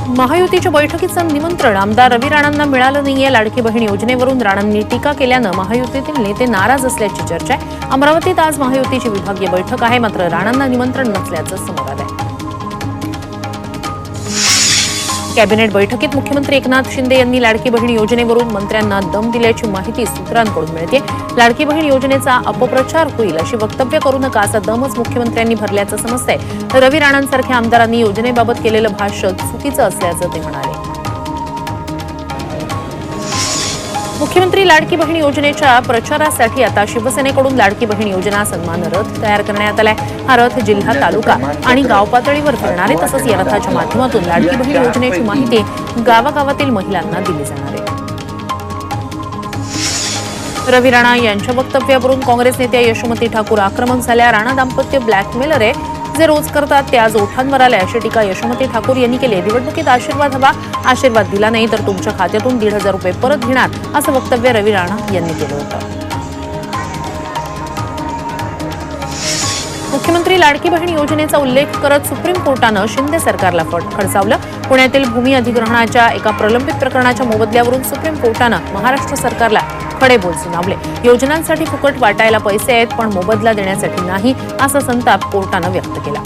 महायुतीच्या बैठकीचं निमंत्रण आमदार रवी राणांना मिळालं नाहीये. लाडकी बहीण योजनेवरून राणांनी टीका केल्यानं महायुतीतील नेते नाराज असल्याची चर्चा आहे. अमरावतीत आज महायुतीची विभागीय बैठक आहे, मात्र राणांना निमंत्रण नसल्याचं समोर आलंय. कॅबिनेट बैठकीत मुख्यमंत्री एकनाथ शिंदे यांनी लाडकी बहीण योजनेवरून मंत्र्यांना दम दिल्याची माहिती सूत्रांकडून मिळते. लाडकी बहीण योजनेचा अपप्रचार होईल अशी वक्तव्य करू नका असा दमच मुख्यमंत्र्यांनी भरल्याचं समजतंय. रवी राणांसारख्या आमदारांनी योजनेबाबत केलेलं भाष्य चुकीचं असल्याचं ते म्हणाले. मुख्यमंत्री लाडकी बहीण योजनेच्या प्रचारासाठी आता शिवसेनेकडून लाडकी बहीण योजना सन्मान रथ तयार करण्यात आलाय. हा रथ जिल्हा, तालुका आणि गाव पातळीवर फिरणार आहे. तसंच या रथाच्या माध्यमातून लाडकी बहीण योजनेची माहिती गावागावातील महिलांना दिली जाणार आहे. रवी राणा यांच्या वक्तव्यावरून काँग्रेस नेत्या यशोमती ठाकूर आक्रमक झाल्या. राणा दाम्पत्य ब्लॅकमेलर आहे, जे रोज करतात ते आज ओठांवर आले अशी टीका यशोमती ठाकूर यांनी केली. निवडणुकीत आशीर्वाद हवा, आशीर्वाद दिला नाही तर तुमच्या खात्यातून 1,500 रुपये परत घेणार असं वक्तव्य रवी राणा यांनी केलं होतं. मुख्यमंत्री लाडकी बहीण योजनेचा उल्लेख करत सुप्रीम कोर्टानं शिंदे सरकारला खडसावलं. पुण्यातील भूमी अधिग्रहणाच्या एका प्रलंबित प्रकरणाच्या मोबदल्यावरून सुप्रीम कोर्टानं महाराष्ट्र सरकारला खडे बोल सुनावले. योजनांसाठी फुकट वाटायला पैसे आहेत, पण मोबदला देण्यासाठी नाही असा संताप कोर्टानं व्यक्त केला.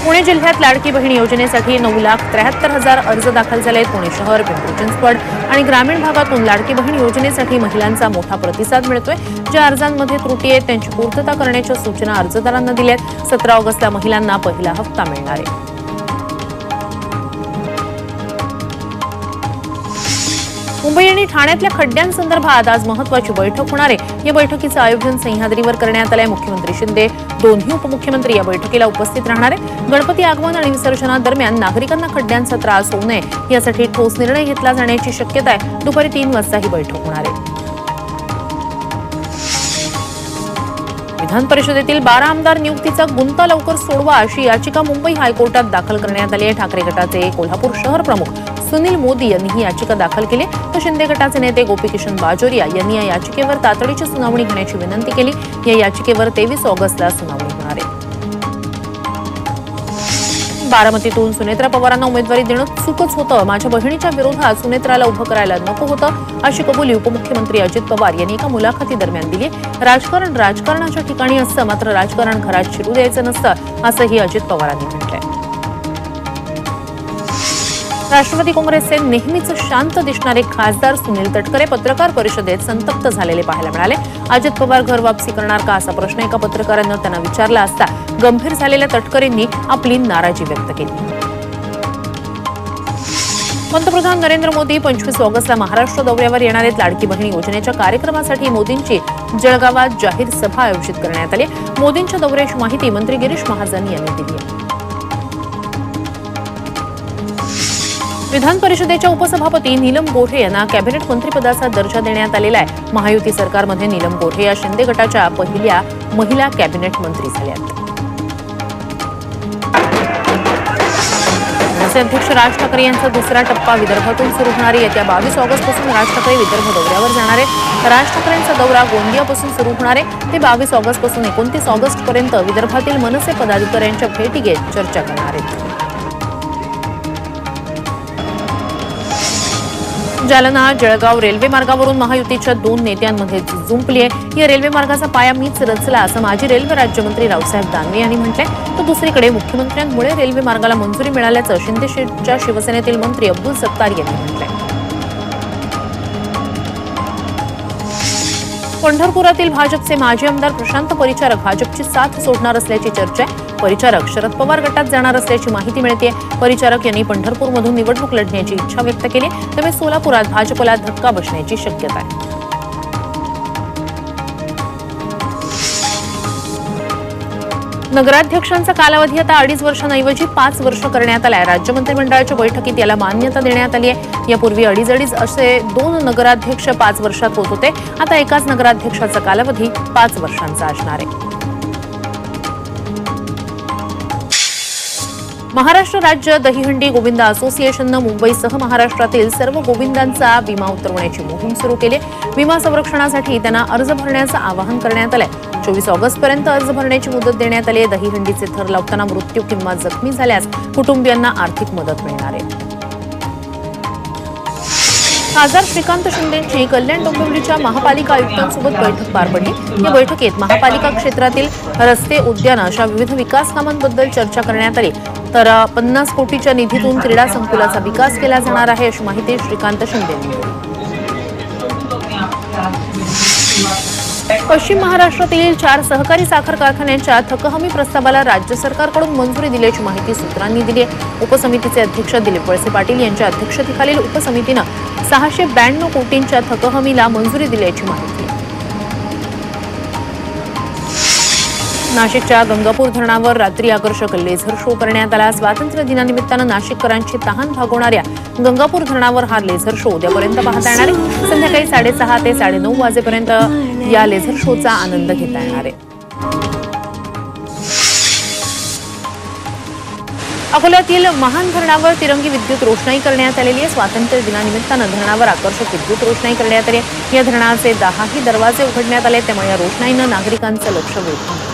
पुणे जिल्ह्यात लाडकी बहीण योजनेसाठी 9,73,000 अर्ज दाखल झाले आहेत. पुणे शहर, पिंपरी चिंचवड आणि ग्रामीण भागातून लाडकी बहीण योजनेसाठी महिलांचा मोठा प्रतिसाद मिळतोय. ज्या अर्जांमध्ये त्रुटी आहेत त्यांची पूर्तता करण्याच्या सूचना अर्जदारांना दिल्या आहेत. 17 ऑगस्टला महिलांना पहिला हप्ता मिळणार आहे. मुंबई आणि ठाण्यातल्या खड्ड्यांसंदर्भात आज महत्त्वाची बैठक होणार आहे. या बैठकीचं आयोजन सह्याद्रीवर करण्यात आलंय. मुख्यमंत्री शिंदे, दोन्ही उपमुख्यमंत्री या बैठकीला उपस्थित राहणार आहे. गणपती आगमन आणि विसर्जनादरम्यान नागरिकांना खड्ड्यांचा त्रास होऊ नये यासाठी ठोस निर्णय घेतला जाण्याची शक्यता आहे. दुपारी 3 वाजता ही बैठक होणार आहे. विधान परिषदेतील 12 आमदार नियुक्तीचा गुंता लवकर सोडवा अशी याचिका मुंबई हायकोर्टात दाखल करण्यात आली आहे. ठाकरे गटाचे कोल्हापूर शहर प्रमुख सुनील मोदी यांनी ही याचिका दाखल केली, तर शिंदे गटाचे नेते गोपीकिशन बाजोरिया यांनी या याचिकेवर तातडीची सुनावणी घेण्याची विनंती केली. या याचिकेवर 23 ऑगस्टला सुनावणी होणार आहे. बारामतीतून सुनेत्रा पवारांना उमेदवारी देणं चूकच होतं. माझ्या बहिणीच्या विरोधात सुनेत्राला उभं करायला नको होतं अशी कबुली उपमुख्यमंत्री अजित पवार यांनी एका मुलाखतीदरम्यान दिली. राजकारण राजकारणाच्या ठिकाणी असतं, मात्र राजकारण घरात शिरू द्यायचं नसतं असंही अजित पवारांनी म्हटलंय. राष्ट्रवादी काँग्रेसचे नेहमीच शांत दिसणारे खासदार सुनील तटकरे पत्रकार परिषदेत संतप्त झालेले पाहायला मिळाले. अजित पवार घर वापसी करणार का असा प्रश्न एका पत्रकारानं त्यांना विचारला असता गंभीर झालेल्या तटकरेंनी आपली नाराजी व्यक्त केली. पंतप्रधान नरेंद्र मोदी 25 ऑगस्टला महाराष्ट्र दौऱ्यावर येणार आहेत. लाडकी बहीण योजनेच्या कार्यक्रमासाठी मोदींची जळगावात जाहीर सभा आयोजित करण्यात आली. मोदींच्या दौऱ्याची माहिती मंत्री गिरीश महाजन यांनी दिली आहे. विधान परिषदेच्या उपसभापती नीलम गोऱ्हे यांना कॅबिनेट मंत्रिपदाचा दर्जा देण्यात आलेला आहे. महायुती सरकारमध्ये नीलम गोऱ्हे या शिंदे गटाच्या पहिल्या महिला कॅबिनेट मंत्री झाल्यात. मनसे अध्यक्ष राज ठाकरे यांचा दुसरा टप्पा विदर्भातून सुरू होणार आहे. येत्या 22 ऑगस्टपासून राज ठाकरे विदर्भ दौऱ्यावर जाणार आहेत. राज ठाकरेंचा दौरा गोंदियापासून सुरू होणार आहे. ते 22 ऑगस्टपासून 29 ऑगस्टपर्यंत विदर्भातील मनसे पदाधिकाऱ्यांच्या भेटी घेत चर्चा करणार आहेत. जालना जळगाव रेल्वे मार्गावरून महायुतीच्या 2 नेत्यांमध्ये जुंपली आहे. या रेल्वे मार्गाचा पाया मीच रचला असं माजी रेल्वे राज्यमंत्री रावसाहेब दानवे यांनी म्हटलंय. तर दुसरीकडे मुख्यमंत्र्यांमुळे रेल्वे मार्गाला मंजुरी मिळाल्याचं शिंदेच्या शिवसेनेतील मंत्री अब्दुल सत्तार यांनी म्हटलंय. पंढरपुरातील भाजपचे माजी आमदार प्रशांत परिचारक भाजपची साथ सोडणार असल्याची चर्चा आहे. परिचारक शरद पवार गटात जाणार असल्याची माहिती मिळते. परिचारक यांनी पंढरपूरमधून निवडणूक लढण्याची इच्छा व्यक्त केली, त्यामुळे सोलापुरात भाजपला धक्का बसण्याची शक्यता आहे. नगराध्यक्षांचा कालावधी आता 2.5 वर्षांऐवजी 5 वर्ष करण्यात आलाय. राज्य मंत्रिमंडळाच्या बैठकीत याला मान्यता देण्यात आली आहे. यापूर्वी 2.5 असे 2 नगराध्यक्ष 5 वर्षात होत होते. आता एकाच नगराध्यक्षाचा कालावधी 5 वर्षांचा असणार आहे. महाराष्ट्र राज्य दहीहंडी गोविंद असोसिएशननं मुंबईसह महाराष्ट्रातील सर्व गोविंदांचा विमा उतरवण्याची मोहीम सुरू केली. विमा संरक्षणासाठी त्यांना अर्ज भरण्याचं आवाहन करण्यात आलंय. 24 ऑगस्टपर्यंत अर्ज भरण्याची मुदत देण्यात आली आहे. दहीहंडीचे थर लावताना मृत्यू किंवा जखमी झाल्यास कुटुंबियांना आर्थिक मदत मिळणार आहे. खासदार श्रीकांत शिंदेंची कल्याण डोंबिवलीच्या महापालिका आयुक्तांसोबत बैठक पार पडली. या बैठकीत महापालिका क्षेत्रातील रस्ते, उद्यानं अशा विविध विकास कामांबद्दल चर्चा करण्यात आली. तर 50 कोटीच्या निधीतून क्रीडा संकुलाचा विकास केला जाणार आहे अशी माहिती श्रीकांत शिंदे यांनी दिली. पश्चिम महाराष्ट्रातील 4 सहकारी साखर कारखान्यांच्या थकहमी प्रस्तावाला राज्य सरकारकडून मंजुरी दिल्याची माहिती सूत्रांनी दिली आहे. उपसमितीचे अध्यक्ष दिलीप वळसे पाटील यांच्या अध्यक्षतेखालील उपसमितीनं 692 कोटींच्या थकहमीला मंजुरी दिल्याची माहिती. नाशिकच्या गंगापूर धरणावर रात्री आकर्षक लेझर शो करण्यात आला. स्वातंत्र्य दिनानिमित्तानं नाशिककरांची तहान भागवणाऱ्या गंगापूर धरणावर हा लेझर शो उद्यापर्यंत पाहता येणार आहे. संध्याकाळी 6:30 ते 9:30 वाजेपर्यंत या लेझर शोचा आनंद घेता येणार आहे. अकोल्यातील महान धरणावर तिरंगी विद्युत रोषणाई करण्यात आलेली आहे. स्वातंत्र्य दिनानिमित्तानं धरणावर आकर्षक विद्युत रोषणाई करण्यात आली. या धरणाचे 10ही दरवाजे उघडण्यात आले. त्यामुळे या रोषणाईनं नागरिकांचं लक्ष वेधलं.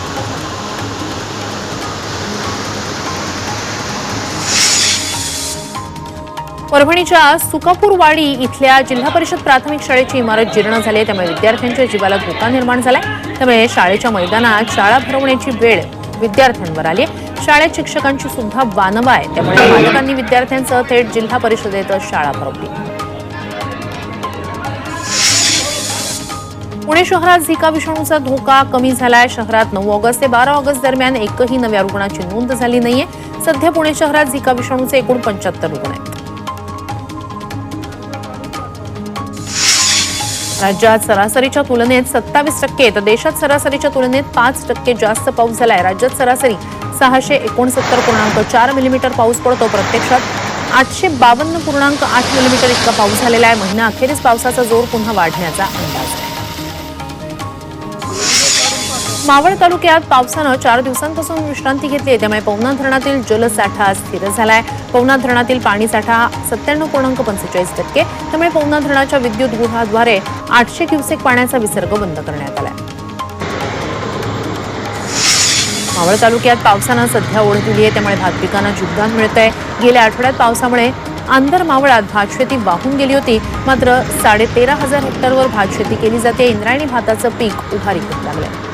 परभणीच्या सुकापूरवाडी इथल्या जिल्हा परिषद प्राथमिक शाळेची इमारत जीर्ण झाली आहे. त्यामुळे विद्यार्थ्यांच्या जीवाला धोका निर्माण झालाय. त्यामुळे शाळेच्या मैदानात शाळा भरवण्याची वेळ विद्यार्थ्यांवर आली आहे. शाळेत शिक्षकांची सुद्धा वानवा आहे. त्यामुळे पालकांनी विद्यार्थ्यांसह थेट जिल्हा परिषदेतच शाळा भरवली. पुणे शहरात झिका विषाणूचा धोका कमी झालाय. शहरात 9 ऑगस्ट ते 12 ऑगस्ट दरम्यान एकही नव्या रुग्णाची नोंद झाली नाहीये. सध्या पुणे शहरात झिका विषाणूचे एकूण 75 रुग्ण आहेत. राज्यात सरासरीच्या तुलनेत 27% तर देशात सरासरीच्या तुलनेत 5% जास्त पाऊस झालाय. राज्यात सरासरी 669.4 मिलीमीटर पाऊस पडतो. प्रत्यक्षात 852.8 मिलीमीटर इतका पाऊस झालेला आहे. महिना अखेरीस पावसाचा जोर पुन्हा वाढण्याचा अंदाज आहे. मावळ तालुक्यात पावसानं 4 दिवसांपासून विश्रांती घेतली. त्यामुळे पवना धरणातील जलसाठा स्थिर झालाय. पवना धरणातील पाणीसाठा 97.45%. त्यामुळे पवना धरणाच्या विद्युत गृहाद्वारे 800 क्युसेक पाण्याचा विसर्ग बंद करण्यात आलाय. मावळ तालुक्यात पावसानं सध्या ओढ दिली आहे. त्यामुळे भात पिकांना जीवदान मिळतंय. गेल्या आठवड्यात पावसामुळे आंदर मावळात भातशेती वाहून गेली होती. मात्र 13,500 हेक्टरवर भातशेती केली जाते. इंद्रायणी भाताचं पीक उभारी होऊ लागलंय.